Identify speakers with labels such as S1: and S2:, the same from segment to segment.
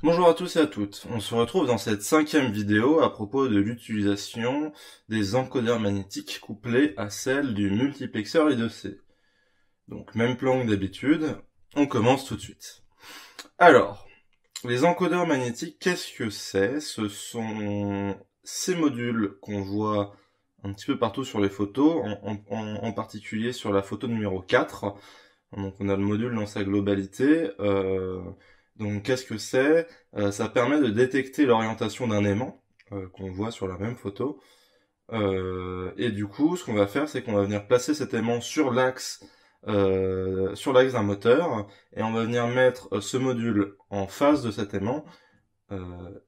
S1: Bonjour à tous et à toutes, on se retrouve dans cette 5e vidéo à propos de l'utilisation des encodeurs magnétiques couplés à celle du multiplexeur I2C. Donc même plan que d'habitude, on commence tout de suite. Alors, les encodeurs magnétiques, qu'est-ce que c'est? Ce sont ces modules qu'on voit un petit peu partout sur les photos, en particulier sur la photo numéro 4. Donc on a le module dans sa globalité. Donc qu'est-ce que c'est? Ça permet de détecter l'orientation d'un aimant qu'on voit sur la même photo. Et du coup, ce qu'on va faire, c'est qu'on va venir placer cet aimant sur l'axe d'un moteur, et on va venir mettre ce module en face de cet aimant,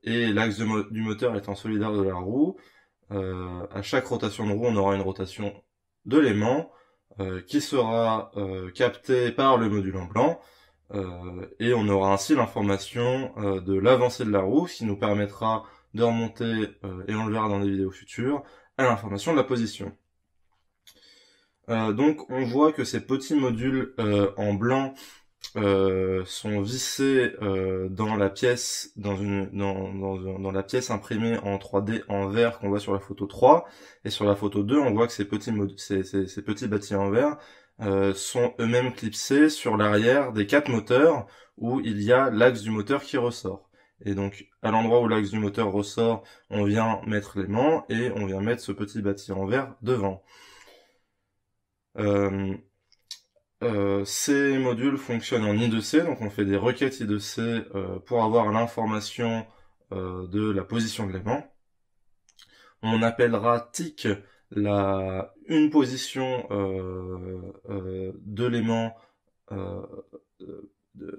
S1: et l'axe du moteur étant solidaire de la roue. À chaque rotation de roue, on aura une rotation de l'aimant qui sera captée par le module en blanc, et on aura ainsi l'information de l'avancée de la roue, ce qui nous permettra de remonter, et on le verra dans des vidéos futures, à l'information de la position. Donc on voit que ces petits modules en blanc sont vissés dans la pièce, dans la pièce imprimée en 3D en vert qu'on voit sur la photo 3, et sur la photo 2 on voit que ces petits bâtis en vert sont eux-mêmes clipsés sur l'arrière des 4 moteurs où il y a l'axe du moteur qui ressort. Et donc à l'endroit où l'axe du moteur ressort, on vient mettre l'aimant et on vient mettre ce petit bâti en vert devant. Ces modules fonctionnent en I2C, donc on fait des requêtes I2C pour avoir l'information de la position de l'aimant. On appellera TIC une position de l'aimant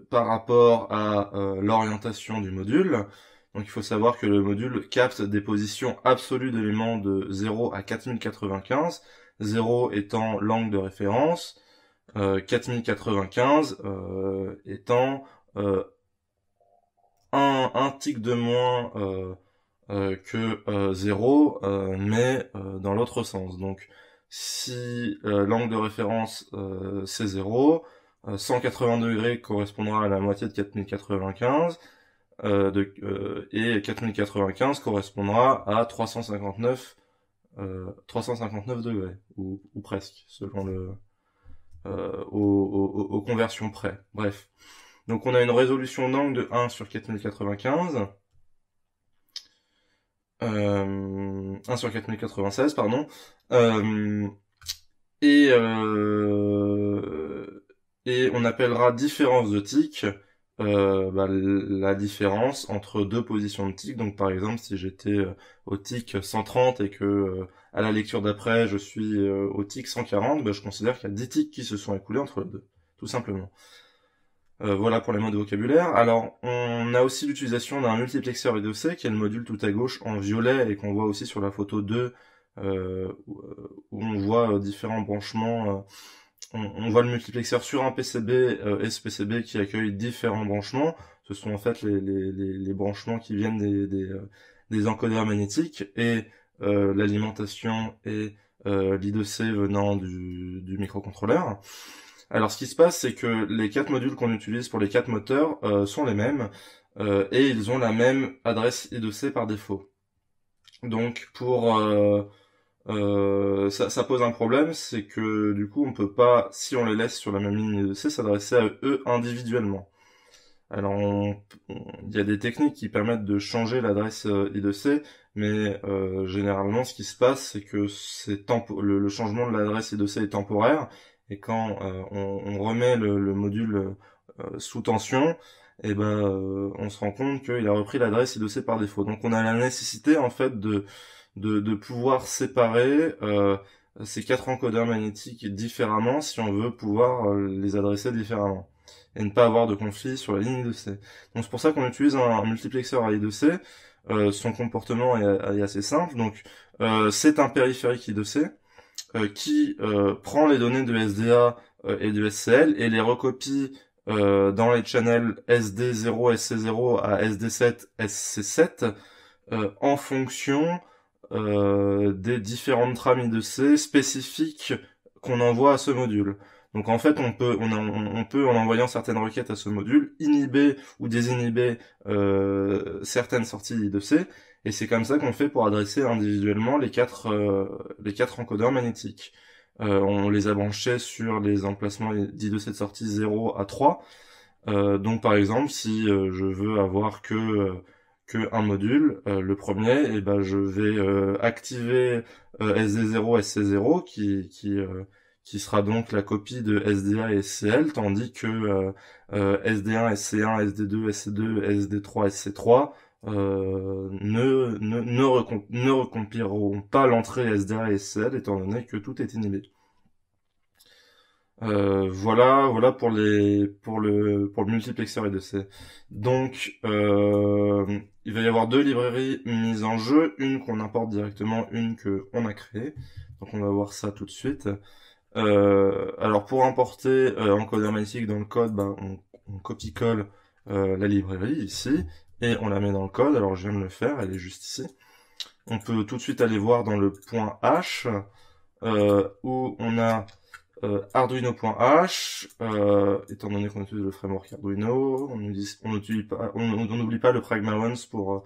S1: par rapport à l'orientation du module. Donc il faut savoir que le module capte des positions absolues de l'aimant de 0 à 4095, 0 étant l'angle de référence, 4095 étant un tic de moins que 0, mais dans l'autre sens. Donc si l'angle de référence c'est 0, 180 degrés correspondra à la moitié de 4095, et 4095 correspondra à 359 degrés, ou presque, selon aux conversions près. Bref. Donc on a une résolution d'angle de 1 sur 4095, 1 sur 4096, pardon, euh, et, euh, et on appellera différence de tic la différence entre deux positions de tic. Donc par exemple, si j'étais au tic 130 et que à la lecture d'après je suis au tic 140, je considère qu'il y a 10 tics qui se sont écoulés entre les deux, tout simplement. Voilà pour les mots de vocabulaire. Alors, on a aussi l'utilisation d'un multiplexeur I2C, qui est le module tout à gauche en violet, et qu'on voit aussi sur la photo 2, où on voit différents branchements. On voit le multiplexeur sur un PCB SPCB qui accueille différents branchements. Ce sont en fait les branchements qui viennent des encodeurs magnétiques, et l'alimentation et l'I2C venant du microcontrôleur. Alors ce qui se passe, c'est que les 4 modules qu'on utilise pour les 4 moteurs sont les mêmes, et ils ont la même adresse I2C par défaut. Donc ça pose un problème, c'est que du coup on peut pas, si on les laisse sur la même ligne I2C, s'adresser à eux individuellement. Alors il y a des techniques qui permettent de changer l'adresse I2C, mais généralement ce qui se passe, c'est que le changement de l'adresse I2C est temporaire, et quand on remet le module sous tension, et on se rend compte qu'il a repris l'adresse I2C par défaut. Donc on a la nécessité en fait de pouvoir séparer ces 4 encodeurs magnétiques différemment si on veut pouvoir les adresser différemment et ne pas avoir de conflit sur la ligne I2C. Donc c'est pour ça qu'on utilise un multiplexeur à I2C. Son comportement est assez simple. Donc c'est un périphérique I2C qui prend les données de SDA et de SCL et les recopie dans les channels SD0, SC0 à SD7, SC7 en fonction des différentes trames I2C spécifiques qu'on envoie à ce module. Donc en fait, on peut en envoyant certaines requêtes à ce module, inhiber ou désinhiber certaines sorties I2C, et c'est comme ça qu'on fait pour adresser individuellement les quatre encodeurs magnétiques. On les a branchés sur les emplacements d'I2C de sortie 0 à 3. Donc par exemple, si je veux avoir que un module, le premier, et ben je vais activer SD0 SC0 qui sera donc la copie de SDA et SCL, tandis que SD1, SC1, SD2, SC2, SD3, SC3 ne recompieront pas l'entrée SDA et SCL étant donné que tout est inhibé. Voilà pour le multiplexeur I2C. Donc, il va y avoir deux librairies mises en jeu, une qu'on importe directement, une que on a créée. Donc, on va voir ça tout de suite. Alors, pour importer encodeur magnétique dans le code, bah, on copie-colle la librairie ici et on la met dans le code. Alors, je viens de le faire, elle est juste ici. On peut tout de suite aller voir dans le point H où on a Arduino.h, étant donné qu'on utilise le framework Arduino, on n'oublie pas le pragma once pour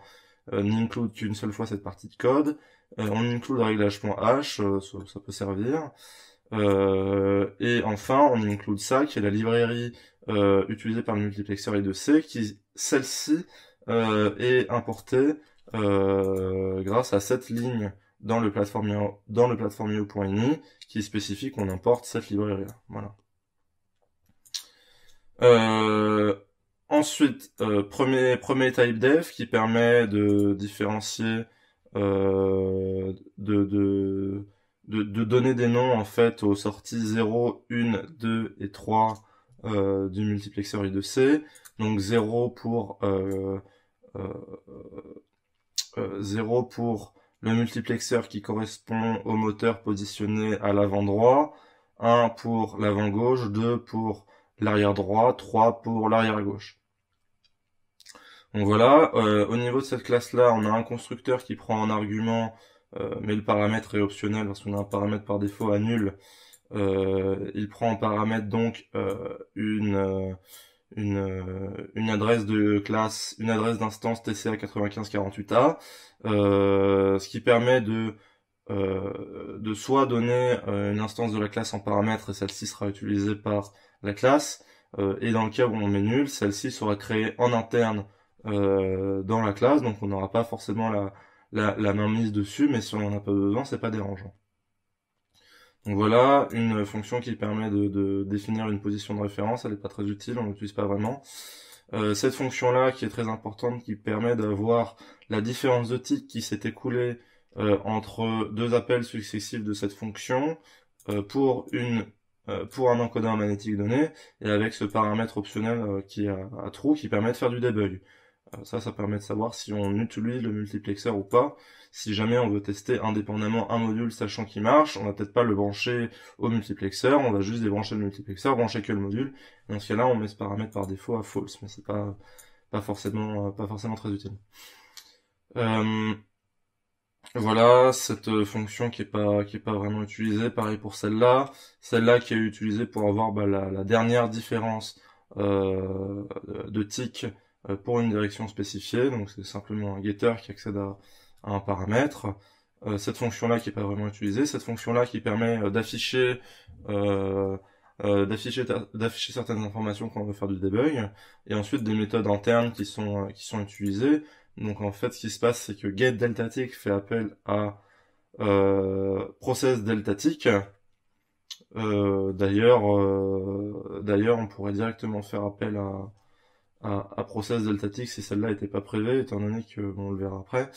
S1: n'include qu'une seule fois cette partie de code. On include réglage.h, ça peut servir. Et enfin, on include ça, qui est la librairie utilisée par le multiplexeur I2C, qui celle-ci est importée grâce à cette ligne dans le platform.io.ini qui spécifie qu'on importe cette librairie là. Voilà. Ensuite, premier type def qui permet de différencier de donner des noms en fait aux sorties 0, 1, 2 et 3 du multiplexeur I2C. Donc 0 pour 0 pour le multiplexeur qui correspond au moteur positionné à l'avant droit, 1 pour l'avant gauche, 2 pour l'arrière droit, 3 pour l'arrière gauche. Donc voilà, au niveau de cette classe-là, on a un constructeur qui prend en argument, mais le paramètre est optionnel parce qu'on a un paramètre par défaut à nul. Il prend en paramètre donc une adresse de classe, une adresse d'instance TCA 9548A, ce qui permet de soit donner une instance de la classe en paramètre et celle-ci sera utilisée par la classe, et dans le cas où on met nul, celle-ci sera créée en interne dans la classe, donc on n'aura pas forcément la main mise dessus, mais si on n'en a pas besoin, c'est pas dérangeant. Donc voilà, une fonction qui permet de définir une position de référence, elle n'est pas très utile, on l'utilise pas vraiment. Cette fonction-là, qui est très importante, qui permet d'avoir la différence de tick qui s'est écoulée entre deux appels successifs de cette fonction pour un encodeur magnétique donné, et avec ce paramètre optionnel qui est à true, qui permet de faire du debug. Ça permet de savoir si on utilise le multiplexeur ou pas. Si jamais on veut tester indépendamment un module sachant qu'il marche, on va peut-être pas le brancher au multiplexeur, on va juste débrancher le multiplexeur, brancher que le module. Dans ce cas-là, on met ce paramètre par défaut à false, mais c'est pas forcément très utile. Voilà, cette fonction qui est pas vraiment utilisée, pareil pour celle-là qui est utilisée pour avoir la dernière différence de tick pour une direction spécifiée, donc c'est simplement un getter qui accède à un paramètre. Cette fonction-là qui est pas vraiment utilisée, cette fonction-là qui permet d'afficher certaines informations quand on veut faire du debug, et ensuite des méthodes internes qui sont utilisées. Donc en fait, ce qui se passe, c'est que getDeltaTick fait appel à processDeltaTick. D'ailleurs, on pourrait directement faire appel à processDeltaTick si celle-là n'était pas prévue, étant donné que, bon, on le verra après.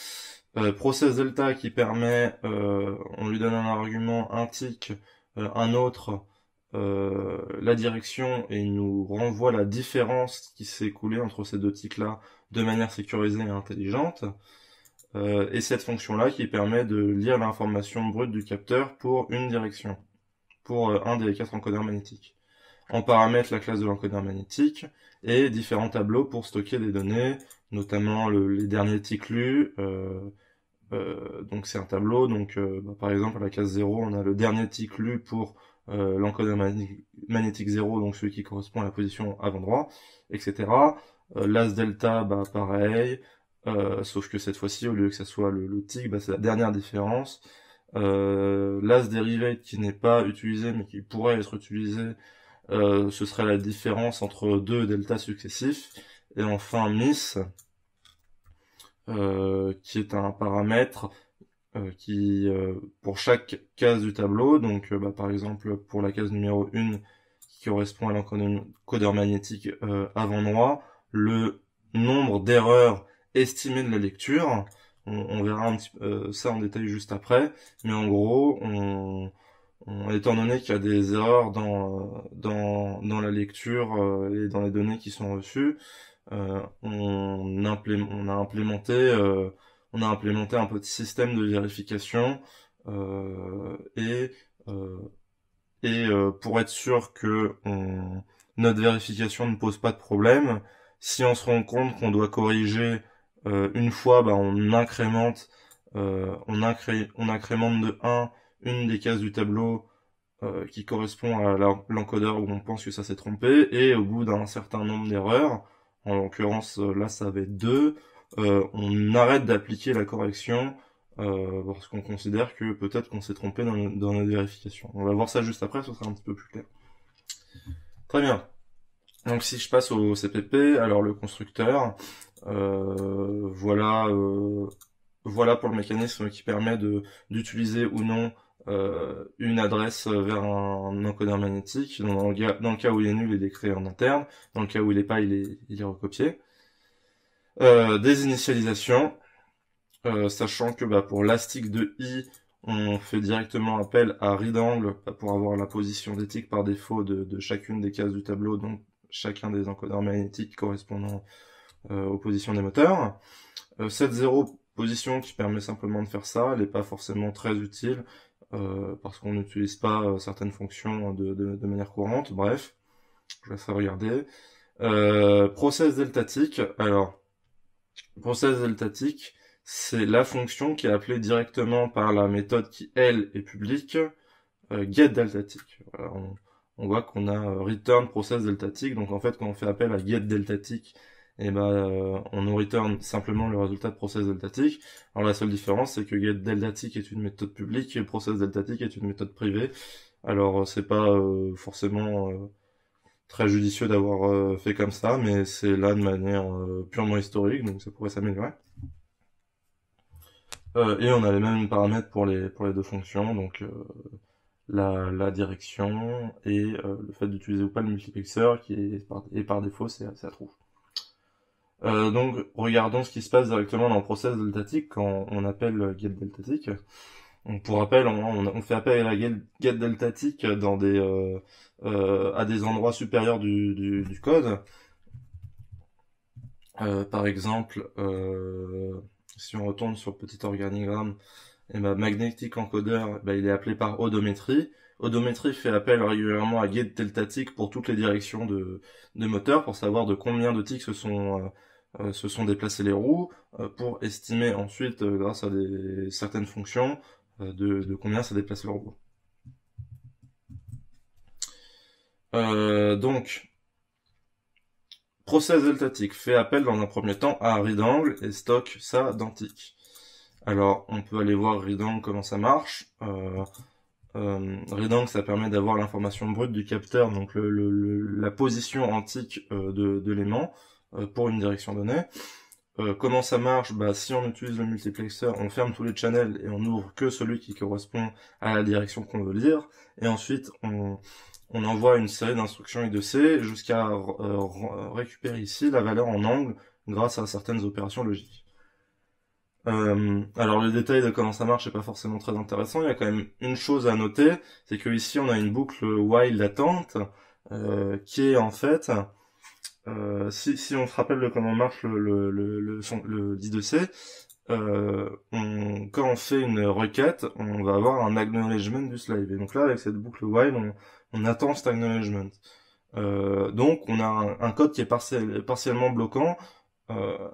S1: ProcessDelta qui permet, on lui donne un argument, un tick, un autre, la direction, et il nous renvoie la différence qui s'est écoulée entre ces deux ticks-là de manière sécurisée et intelligente. Et cette fonction-là qui permet de lire l'information brute du capteur pour une direction, pour un des 4 encodeurs magnétiques. En paramètre, la classe de l'encodeur magnétique, et différents tableaux pour stocker des données, notamment les derniers ticks lus. Donc c'est un tableau, donc par exemple à la case 0, on a le dernier tick lu pour l'encodeur magnétique 0, donc celui qui correspond à la position avant droit, etc. L'as delta, bah pareil, sauf que cette fois-ci, au lieu que ça soit le tic, bah, c'est la dernière différence. L'as derivate qui n'est pas utilisé mais qui pourrait être utilisé, ce serait la différence entre deux deltas successifs. Et enfin miss, qui est un paramètre qui, pour chaque case du tableau, donc bah, par exemple pour la case numéro 1 qui correspond à l'encodeur magnétique avant droit, le nombre d'erreurs estimées de la lecture, on verra un petit, ça en détail juste après, mais en gros, étant donné qu'il y a des erreurs dans la lecture et dans les données qui sont reçues, on a implémenté un petit système de vérification pour être sûr que notre vérification ne pose pas de problème. Si on se rend compte qu'on doit corriger une fois, bah, on incrémente de 1 une des cases du tableau qui correspond à l'encodeur où on pense que ça s'est trompé, et au bout d'un certain nombre d'erreurs, en l'occurrence là ça va être 2, on arrête d'appliquer la correction parce qu'on considère que peut-être qu'on s'est trompé dans notre vérification. On va voir ça juste après, ce sera un petit peu plus clair. Très bien. Donc si je passe au CPP, alors le constructeur, voilà pour le mécanisme qui permet d'utiliser ou non une adresse vers un encodeur magnétique. Dans le cas où il est nul, il est créé en interne. Dans le cas où il est pas, il est recopié. Des initialisations, sachant que bah, pour l'astic de I, on fait directement appel à readangle pour avoir la position des tics par défaut de chacune des cases du tableau, donc chacun des encodeurs magnétiques correspondant aux positions des moteurs. 7.0, position qui permet simplement de faire ça, elle n'est pas forcément très utile, parce qu'on n'utilise pas certaines fonctions de manière courante, bref, je vous laisse regarder. Process deltatique, alors, process deltatique, c'est la fonction qui est appelée directement par la méthode qui, elle, est publique, getDeltatic. Voilà, on voit qu'on a return process deltatic, donc en fait quand on fait appel à getDeltatic, et ben on nous return simplement le résultat de process deltatic. Alors la seule différence c'est que getDeltatic est une méthode publique et process deltatic est une méthode privée. Alors c'est pas forcément très judicieux d'avoir fait comme ça, mais c'est là de manière purement historique, donc ça pourrait s'améliorer. Et on a les mêmes paramètres pour les deux fonctions, donc la direction et le fait d'utiliser ou pas le multiplexeur qui est par défaut c'est true. Donc regardons ce qui se passe directement dans le process deltatic quand on appelle getDeltatic. Donc, pour rappel, on fait appel à la getDeltatic dans à des endroits supérieurs du code. Par exemple, si on retourne sur le petit organigramme, et ben, magnetic encoder, ben, il est appelé par odométrie. Odométrie fait appel régulièrement à getDeltatic pour toutes les directions de moteur, pour savoir de combien de ticks se sont déplacés les roues, pour estimer ensuite, grâce à certaines fonctions, de combien ça déplace le robot. Donc, process deltatic fait appel dans un premier temps à readangle et stocke ça dans tic. Alors, on peut aller voir readangle comment ça marche. Readangle, ça permet d'avoir l'information brute du capteur, donc la position en tic de l'aimant pour une direction donnée. Comment ça marche? Bah, si on utilise le multiplexeur, on ferme tous les channels et on ouvre que celui qui correspond à la direction qu'on veut lire. Et ensuite, on envoie une série d'instructions I2C jusqu'à récupérer ici la valeur en angle grâce à certaines opérations logiques. Alors le détail de comment ça marche n'est pas forcément très intéressant. Il y a quand même une chose à noter, c'est que ici on a une boucle while latente qui est en fait si on se rappelle de comment marche le I2C, quand on fait une requête, on va avoir un acknowledgement du slave. Et donc là, avec cette boucle while, on attend cet acknowledgement. Donc on a un code qui est partiellement bloquant,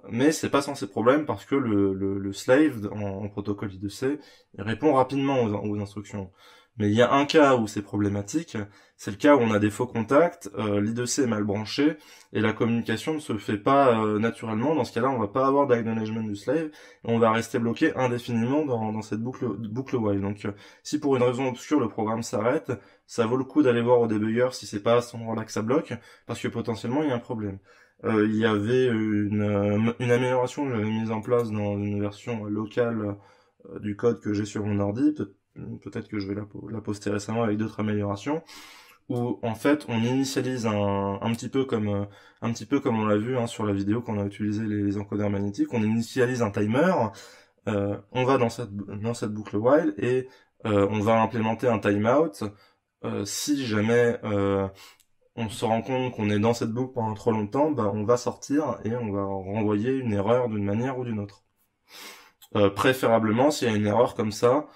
S1: mais c'est pas sans ces problèmes parce que le slave en protocole I2C il répond rapidement aux instructions. Mais il y a un cas où c'est problématique, c'est le cas où on a des faux contacts, l'I2C est mal branché, et la communication ne se fait pas naturellement. Dans ce cas-là, on va pas avoir d'acknowledgement du slave, et on va rester bloqué indéfiniment dans cette boucle while. Donc si pour une raison obscure le programme s'arrête, ça vaut le coup d'aller voir au debugger si c'est pas à ce moment-là que ça bloque, parce que potentiellement il y a un problème. Il y avait une amélioration que j'avais mise en place dans une version locale du code que j'ai sur mon ordi, peut-être que je vais la poster récemment avec d'autres améliorations, où en fait on initialise un petit peu comme on l'a vu sur la vidéo quand on a utilisé les encodeurs magnétiques, on initialise un timer, on va dans cette boucle while et on va implémenter un timeout si jamais on se rend compte qu'on est dans cette boucle pendant trop longtemps, on va sortir et on va renvoyer une erreur d'une manière ou d'une autre. Préférablement, s'il y a une erreur comme ça,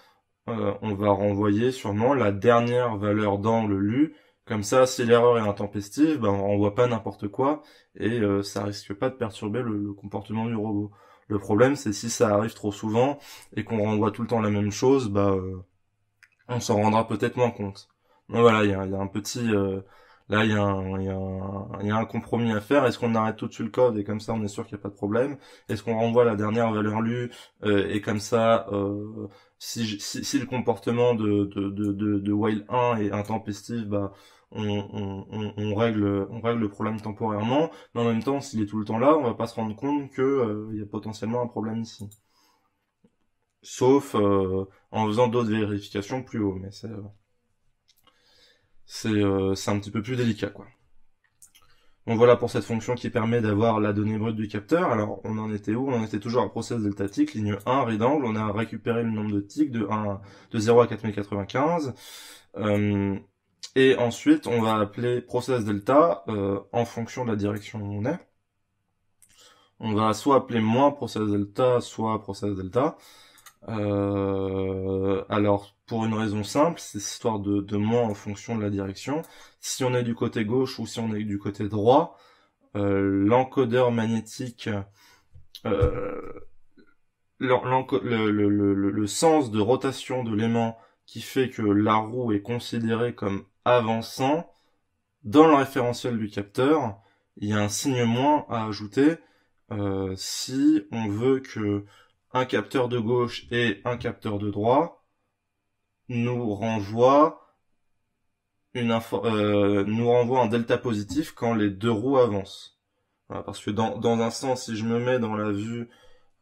S1: on va renvoyer sûrement la dernière valeur d'angle lue. Comme ça, si l'erreur est intempestive, on renvoie pas n'importe quoi et ça risque pas de perturber le comportement du robot. Le problème, c'est si ça arrive trop souvent et qu'on renvoie tout le temps la même chose, on s'en rendra peut-être moins compte. Donc voilà, il y a un petit... là, il y a un compromis à faire. Est-ce qu'on arrête tout de suite le code et comme ça, on est sûr qu'il n'y a pas de problème? Est-ce qu'on renvoie la dernière valeur lue et comme ça, si le comportement de while 1 est intempestif, on règle le problème temporairement. Mais en même temps, s'il est tout le temps là, on va pas se rendre compte que il y a potentiellement un problème ici. Sauf en faisant d'autres vérifications plus haut, mais c'est un petit peu plus délicat, quoi. Donc voilà pour cette fonction qui permet d'avoir la donnée brute du capteur. Alors on en était où? On en était toujours à process delta tick, ligne 1, readangle. On a récupéré le nombre de ticks de 0 à 4095. Et ensuite on va appeler process delta en fonction de la direction où on est. On va soit appeler moins process delta, soit process delta. Alors, pour une raison simple, c'est histoire de moins en fonction de la direction. Si on est du côté gauche ou si on est du côté droit, l'encodeur magnétique, le sens de rotation de l'aimant qui fait que la roue est considérée comme avançant, dans le référentiel du capteur, il y a un signe moins à ajouter si on veut que un capteur de gauche et un capteur de droite nous renvoie un delta positif quand les deux roues avancent. Voilà, parce que dans un sens, si je me mets dans la vue,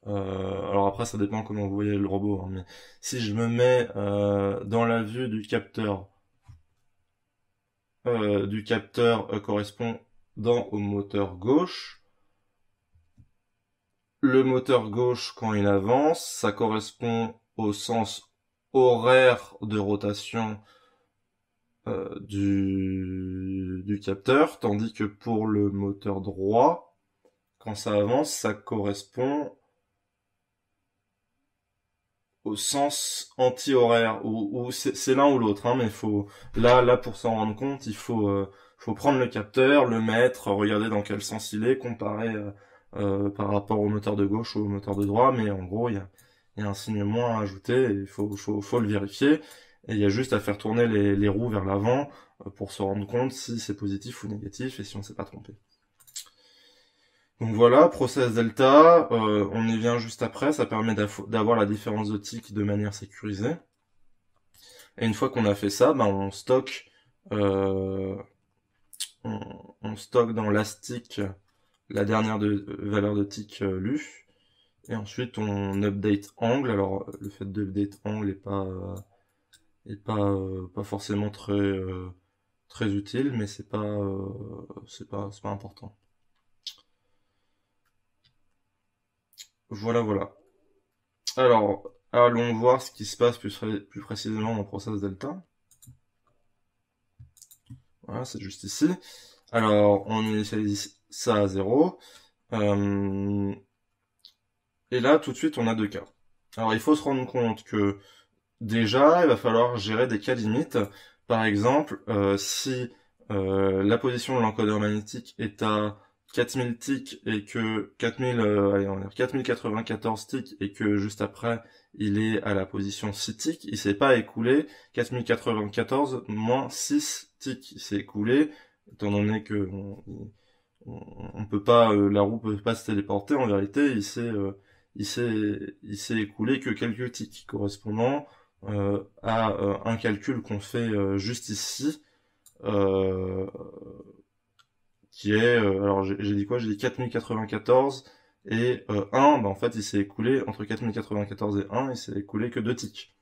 S1: alors après ça dépend comment vous voyez le robot, mais si je me mets dans la vue du capteur correspondant au moteur gauche, le moteur gauche, quand il avance, ça correspond au sens horaire de rotation du capteur, tandis que pour le moteur droit, quand ça avance, ça correspond au sens anti-horaire, ou c'est l'un ou l'autre, mais là pour s'en rendre compte, il faut prendre le capteur, le mettre, regarder dans quel sens il est, comparer par rapport au moteur de gauche ou au moteur de droit, mais en gros, il y a un signe moins à ajouter, et il faut le vérifier, et il y a juste à faire tourner les roues vers l'avant pour se rendre compte si c'est positif ou négatif, et si on s'est pas trompé. Donc voilà, process delta, on y vient juste après, ça permet d'avoir la différence de tick de manière sécurisée. Et une fois qu'on a fait ça, on stocke dans l'ASTIC la dernière valeur de tick lue. Et ensuite on update angle. Alors le fait d'update angle est pas forcément très utile, mais c'est pas important. Voilà. Alors, allons voir ce qui se passe plus précisément dans process delta. Voilà, c'est juste ici. Alors, on initialise ça à 0. Et là, tout de suite, on a deux cas. Alors, il faut se rendre compte que déjà, il va falloir gérer des cas limites. Par exemple, si la position de l'encodeur magnétique est à 4000 ticks et que 4000, allez, on va dire 4094 ticks et que juste après il est à la position 6 ticks, il s'est pas écoulé 4094 moins 6 ticks, il s'est écoulé, étant donné que on peut pas, la roue peut pas se téléporter, en vérité il s'est écoulé que quelques ticks correspondant à un calcul qu'on fait juste ici, euh, qui est, alors j'ai dit quoi? J'ai dit 4094 et 1, bah en fait il s'est écoulé entre 4094 et 1, il s'est écoulé que 2 ticks.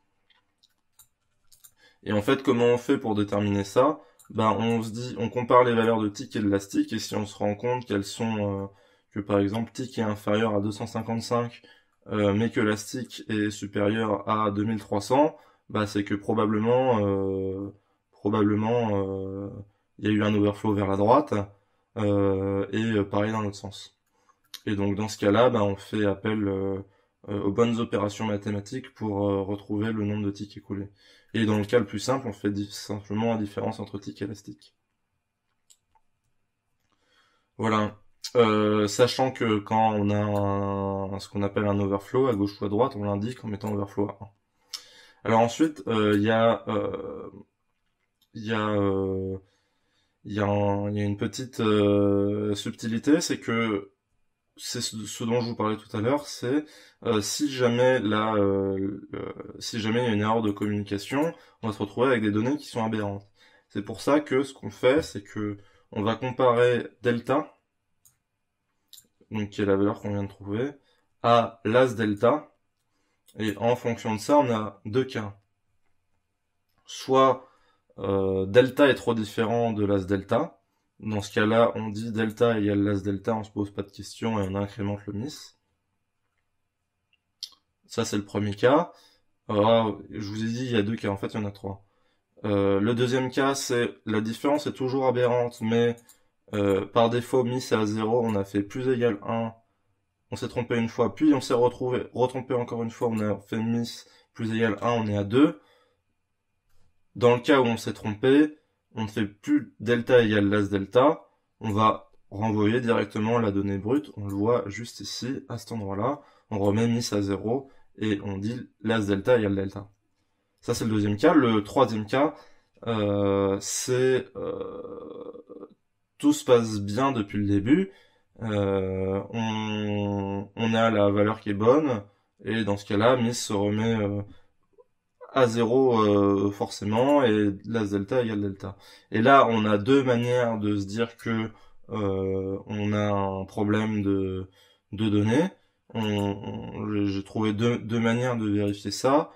S1: Et en fait, comment on fait pour déterminer ça? Ben on se dit, on compare les valeurs de ticks et de l'élastique, et si on se rend compte qu'elles sont, que par exemple tick est inférieur à 255, mais que l'élastique est supérieur à 2300, bah c'est que probablement, il y a eu un overflow vers la droite, et pareil dans l'autre sens. Et donc dans ce cas-là, bah, on fait appel aux bonnes opérations mathématiques pour retrouver le nombre de ticks écoulés. Et dans le cas le plus simple, on fait simplement la différence entre tick et élastique. Voilà. Sachant que quand on a ce qu'on appelle un overflow à gauche ou à droite, on l'indique en mettant overflow à 1. Alors ensuite, il y a, il y a une petite subtilité, c'est que c'est ce dont je vous parlais tout à l'heure, c'est si jamais si jamais il y a une erreur de communication, on va se retrouver avec des données qui sont aberrantes. C'est pour ça que ce qu'on fait, c'est que on va comparer delta, donc qui est la valeur qu'on vient de trouver, à l'as delta, et en fonction de ça, on a deux cas. Soit delta est trop différent de l'as delta. Dans ce cas-là, on dit delta égale l'as delta, on se pose pas de questions et on incrémente le miss. Ça, c'est le premier cas. Alors, je vous ai dit, il y a deux cas, en fait, il y en a trois. Le deuxième cas, c'est la différence est toujours aberrante, mais par défaut, miss est à 0, on a fait plus égal 1, on s'est trompé une fois, puis on s'est retrompé encore une fois, on a fait miss plus égal 1, on est à 2. Dans le cas où on s'est trompé, on ne fait plus delta égale l'as delta, on va renvoyer directement la donnée brute, on le voit juste ici, à cet endroit-là, on remet miss à 0, et on dit l'as delta égale delta. Ça c'est le deuxième cas. Le troisième cas, c'est tout se passe bien depuis le début, on a la valeur qui est bonne, et dans ce cas-là, miss se remet à 0 forcément, et l'as delta égale delta. Et là, on a deux manières de se dire que on a un problème de données. J'ai trouvé deux manières de vérifier ça.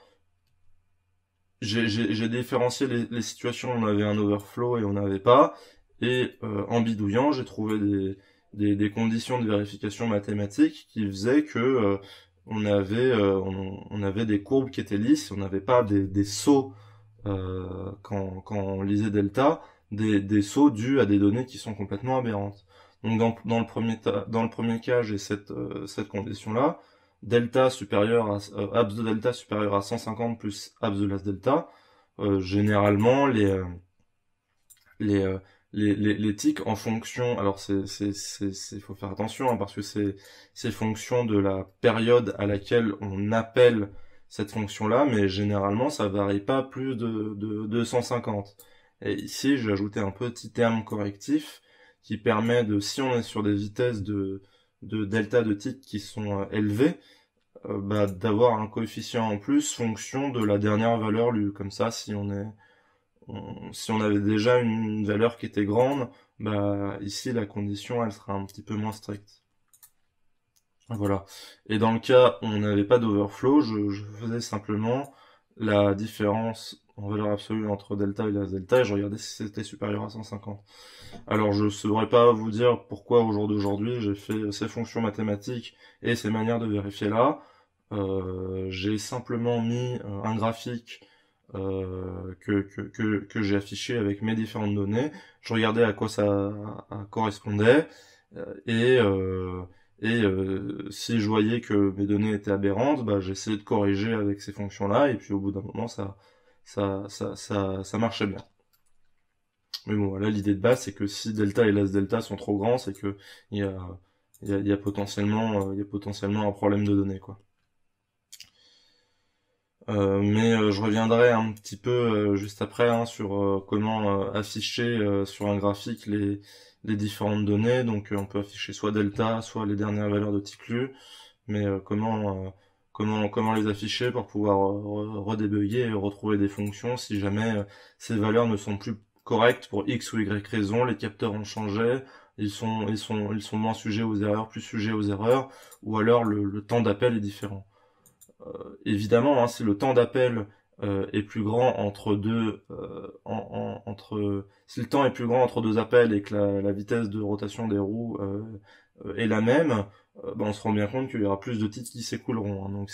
S1: J'ai différencié les situations où on avait un overflow et on n'avait pas, et en bidouillant, j'ai trouvé des conditions de vérification mathématiques qui faisaient que on avait des courbes qui étaient lisses, on n'avait pas des sauts quand on lisait delta, des sauts dus à des données qui sont complètement aberrantes. Donc dans le premier cas, j'ai cette condition-là, delta supérieur à abs de delta supérieur à 150 plus abs de l'as delta. Généralement les les tics en fonction, alors faut faire attention hein, parce que c'est fonction de la période à laquelle on appelle cette fonction-là, mais généralement ça varie pas plus de 250. Et ici j'ai ajouté un petit terme correctif qui permet de, si on est sur des vitesses de delta de tic qui sont élevées, bah, d'avoir un coefficient en plus fonction de la dernière valeur lue. Comme ça, si on avait déjà une valeur qui était grande, bah ici la condition elle sera un petit peu moins stricte. Voilà. Et dans le cas où on n'avait pas d'overflow, je faisais simplement la différence en valeur absolue entre delta et l'as delta et je regardais si c'était supérieur à 150. Alors je ne saurais pas vous dire pourquoi au jour d'aujourd'hui j'ai fait ces fonctions mathématiques et ces manières de vérifier là. J'ai simplement mis un graphique que j'ai affiché avec mes différentes données. Je regardais à quoi ça correspondait et si je voyais que mes données étaient aberrantes, bah j'essayais de corriger avec ces fonctions-là et puis au bout d'un moment ça marchait bien. Mais bon, là, l'idée de base, c'est que si delta et las delta sont trop grands, c'est que il y a, il y a potentiellement, un problème de données, quoi. Mais je reviendrai un petit peu juste après hein, sur comment afficher sur un graphique les différentes données. Donc on peut afficher soit delta, soit les dernières valeurs de type lu, mais comment les afficher pour pouvoir redébugger et retrouver des fonctions si jamais ces valeurs ne sont plus correctes pour X ou Y raison, les capteurs ont changé, ils sont moins sujets aux erreurs, plus sujets aux erreurs, ou alors le temps d'appel est différent. Évidemment, hein, si le temps d'appel est plus grand entre deux, si le temps est plus grand entre deux appels et que la vitesse de rotation des roues est la même, ben, on se rend bien compte qu'il y aura plus de titres qui s'écouleront. Hein. Donc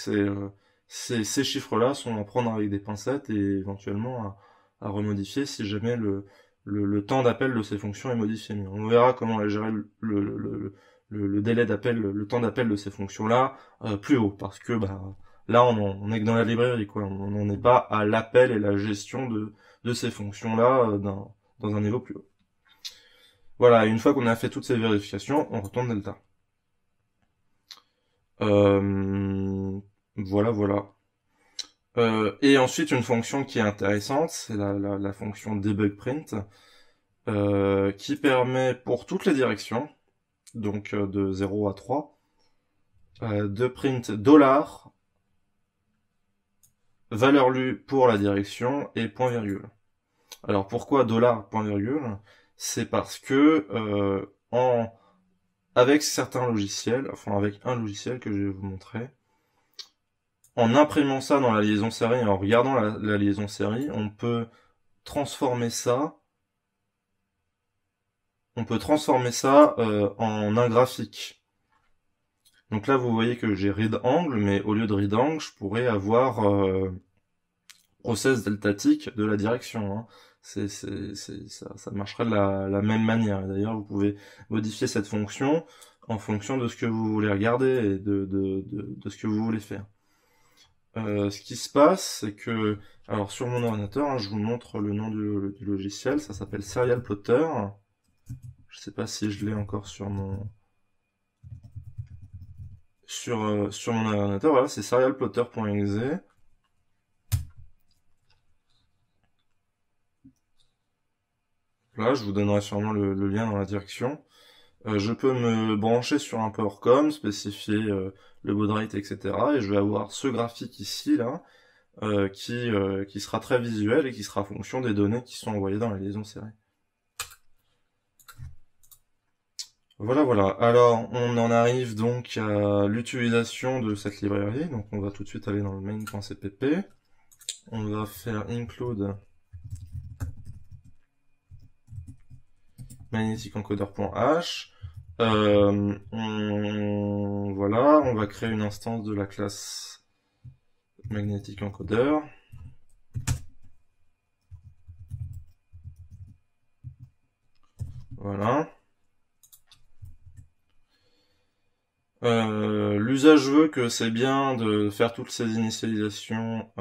S1: ces chiffres-là sont à prendre avec des pincettes et éventuellement à remodifier si jamais le temps d'appel de ces fonctions est modifié. Mais on verra comment gérer le délai d'appel, le temps d'appel de ces fonctions-là plus haut, parce que bah, là, on est que dans la librairie, quoi. On n'en est pas à l'appel et la gestion de ces fonctions-là dans un niveau plus haut. Voilà, une fois qu'on a fait toutes ces vérifications, on retourne delta. Voilà, voilà. Et ensuite, une fonction qui est intéressante, c'est la fonction debugPrint, qui permet pour toutes les directions, donc de 0 à 3, de print $, valeur lue pour la direction et point virgule. Alors pourquoi $, point virgule? C'est parce que avec certains logiciels, enfin avec un logiciel que je vais vous montrer, en imprimant ça dans la liaison série et en regardant la liaison série, on peut transformer ça en un graphique. Donc là, vous voyez que j'ai read angle, mais au lieu de read angle, je pourrais avoir process deltatique de la direction. Hein. Ça marcherait de la même manière. D'ailleurs, vous pouvez modifier cette fonction en fonction de ce que vous voulez regarder et de ce que vous voulez faire. Ce qui se passe, c'est que, alors sur mon ordinateur, hein, je vous montre le nom du logiciel, ça s'appelle Serial Plotter. Je sais pas si je l'ai encore sur mon ordinateur. Voilà, c'est serialplotter.exe. Là, je vous donnerai sûrement le lien dans la direction. Je peux me brancher sur un PowerCom, spécifier le baud rate, etc. Et je vais avoir ce graphique ici, là, qui sera très visuel et qui sera fonction des données qui sont envoyées dans la liaison série. Voilà, voilà. Alors, on en arrive donc à l'utilisation de cette librairie. Donc, on va tout de suite aller dans le main.cpp. On va faire include magneticencoder.h. Voilà, on va créer une instance de la classe magnetic encoder. Voilà. L'usage veut que c'est bien de faire toutes ces initialisations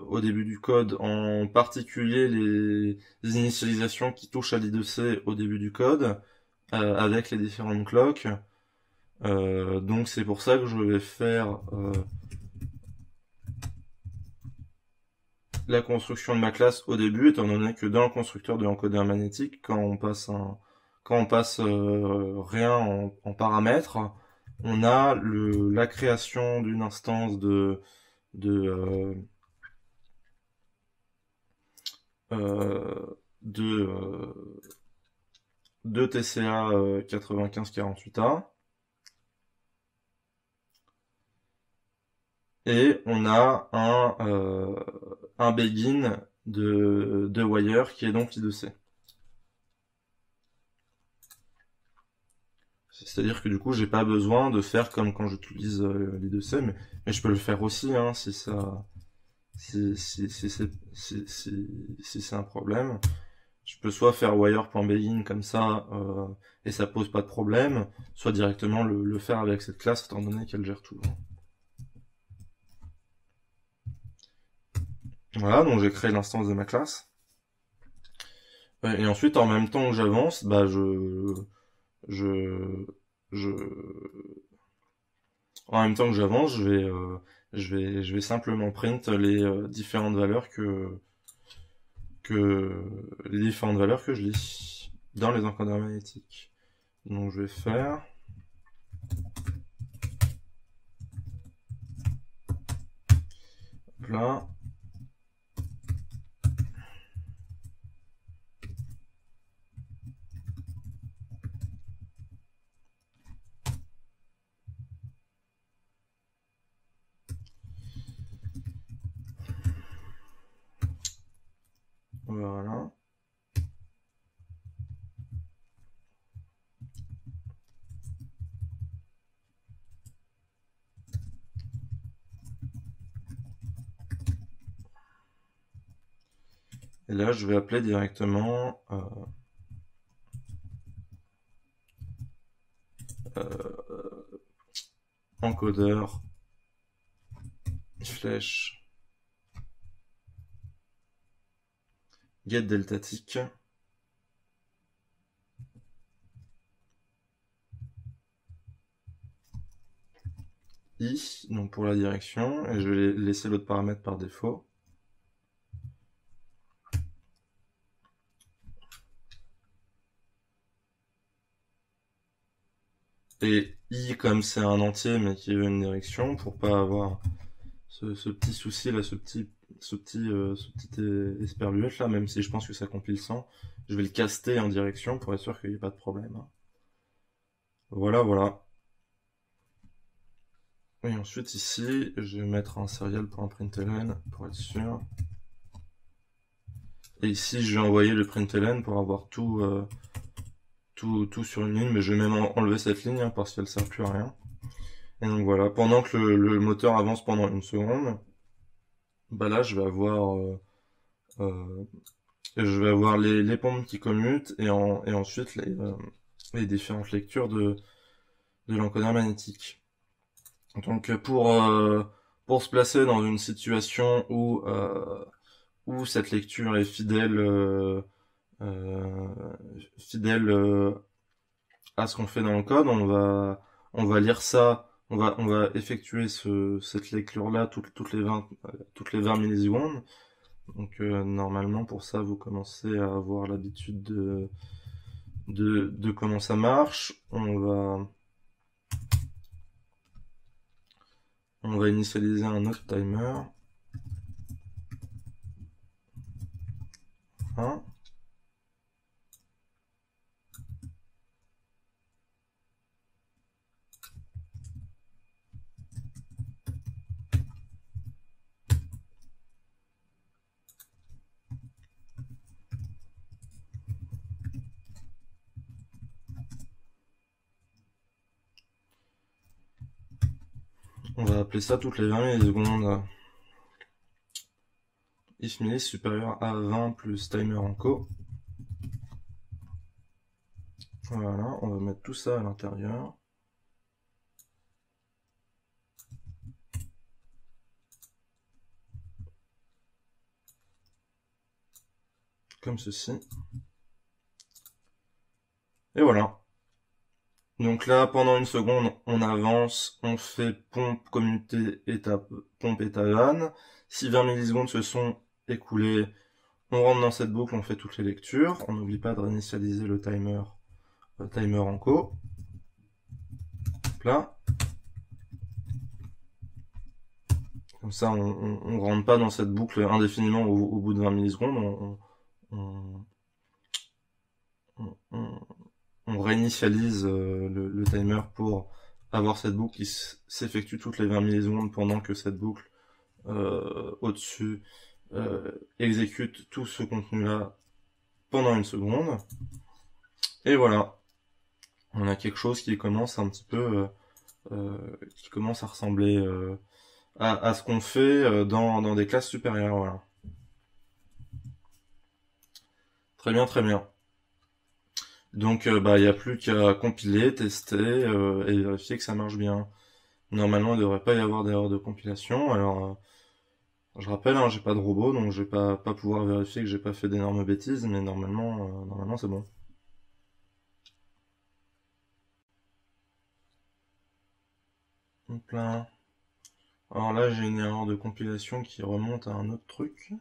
S1: au début du code, en particulier les initialisations qui touchent à l'I2C au début du code, avec les différentes clocks. Donc c'est pour ça que je vais faire la construction de ma classe au début, étant donné que dans le constructeur de encodeur magnétique, quand on passe rien en paramètres, on a la création d'une instance de TCA 9548A, et on a un begin de wire qui est donc I2C. C'est-à-dire que du coup, j'ai pas besoin de faire comme quand j'utilise l'I2C, mais je peux le faire aussi, hein, si c'est un problème. Je peux soit faire wire.begin comme ça, et ça pose pas de problème, soit directement le faire avec cette classe, étant donné qu'elle gère tout. Voilà, donc j'ai créé l'instance de ma classe. Ouais, et ensuite, en même temps que j'avance, bah je, je, en même temps que j'avance, je vais simplement print les différentes valeurs que, les différentes valeurs que je lis dans les encodeurs magnétiques. Donc je vais faire là. Voilà. Et là, je vais appeler directement encodeur flèche get deltatic. I, donc pour la direction, et je vais laisser l'autre paramètre par défaut. Et I comme c'est un entier mais qui veut une direction, pour pas avoir ce petit souci là, ce petit esperluette là, même si je pense que ça compile sans, je vais le caster en direction pour être sûr qu'il n'y ait pas de problème. Voilà, voilà. Et ensuite ici, je vais mettre un serial pour un println pour être sûr. Et ici, je vais envoyer le println pour avoir tout sur une ligne, mais je vais même enlever cette ligne hein, parce qu'elle sert plus à rien. Et donc voilà, pendant que le moteur avance pendant une seconde, bah là je euh, vais avoir les pompes qui commutent et ensuite les différentes lectures de l'encodeur magnétique. Donc pour se placer dans une situation où cette lecture est euh, fidèle à ce qu'on fait dans le code, on va lire ça, on va effectuer cette lecture-là toutes les 20 millisecondes. Donc normalement pour ça vous commencez à avoir l'habitude de comment ça marche. On va initialiser un autre timer. Hein. On va appeler ça toutes les 20 millisecondes. If millis supérieur à 20 plus timer enco. Voilà, on va mettre tout ça à l'intérieur. Comme ceci. Et voilà. Donc là, pendant une seconde, on avance, on fait pompe, communauté, étape, pompe, état van. Si 20 millisecondes se sont écoulées, on rentre dans cette boucle, on fait toutes les lectures. On n'oublie pas de réinitialiser le timer enco. Là. Comme ça, on rentre pas dans cette boucle indéfiniment au bout de 20 millisecondes. On réinitialise le timer pour avoir cette boucle qui s'effectue toutes les 20 millisecondes pendant que cette boucle au-dessus exécute tout ce contenu-là pendant une seconde. Et voilà, on a quelque chose qui commence un petit peu, qui commence à ressembler à ce qu'on fait dans des classes supérieures. Voilà. Très bien, très bien. Donc, bah, il n'y a plus qu'à compiler, tester et vérifier que ça marche bien. Normalement, il ne devrait pas y avoir d'erreur de compilation. Alors, Je rappelle, hein, j'ai pas de robot, donc je vais pas pouvoir vérifier que j'ai pas fait d'énormes bêtises, mais normalement c'est bon. Hop là. Alors là, j'ai une erreur de compilation qui remonte à un autre truc.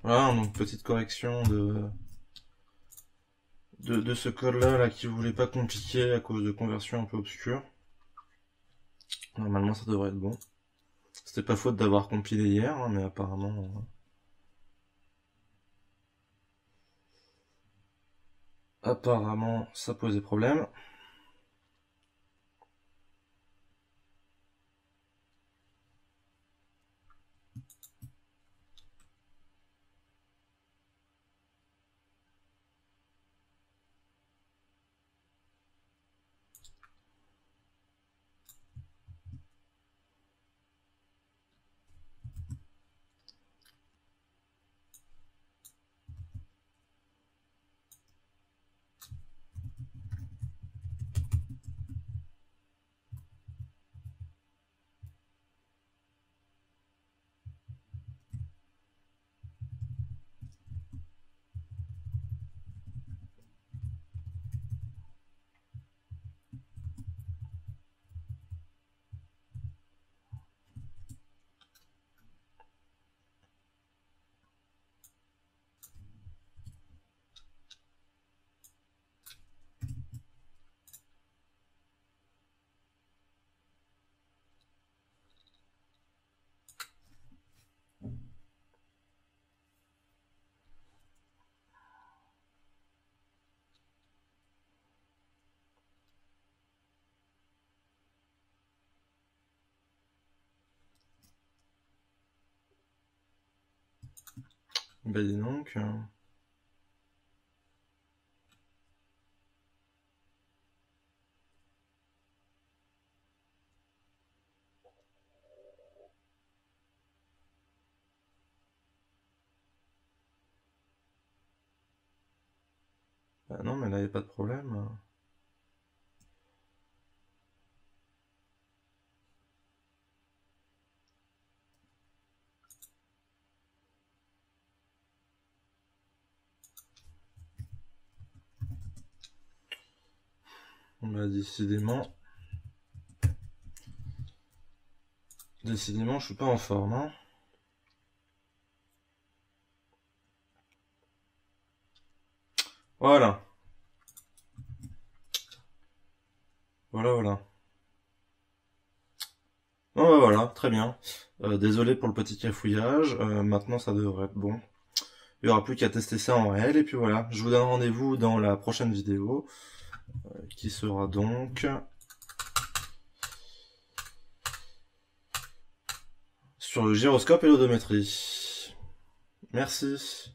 S1: Voilà, donc petite correction de ce code-là là, qui voulait pas compliquer à cause de conversions un peu obscures. Normalement, ça devrait être bon. C'était pas faute d'avoir compilé hier, hein, mais apparemment, ça posait problème. Bah dis donc. Bah non, mais là, y a pas de problème. Bah décidément. Décidément, je suis pas en forme, hein. Voilà. Voilà. Oh, bah voilà, très bien. Désolé pour le petit cafouillage. Maintenant, ça devrait être bon. Il y aura plus qu'à tester ça en réel. Et puis voilà, je vous donne rendez-vous dans la prochaine vidéo, qui sera donc sur le gyroscope et l'odométrie. Merci.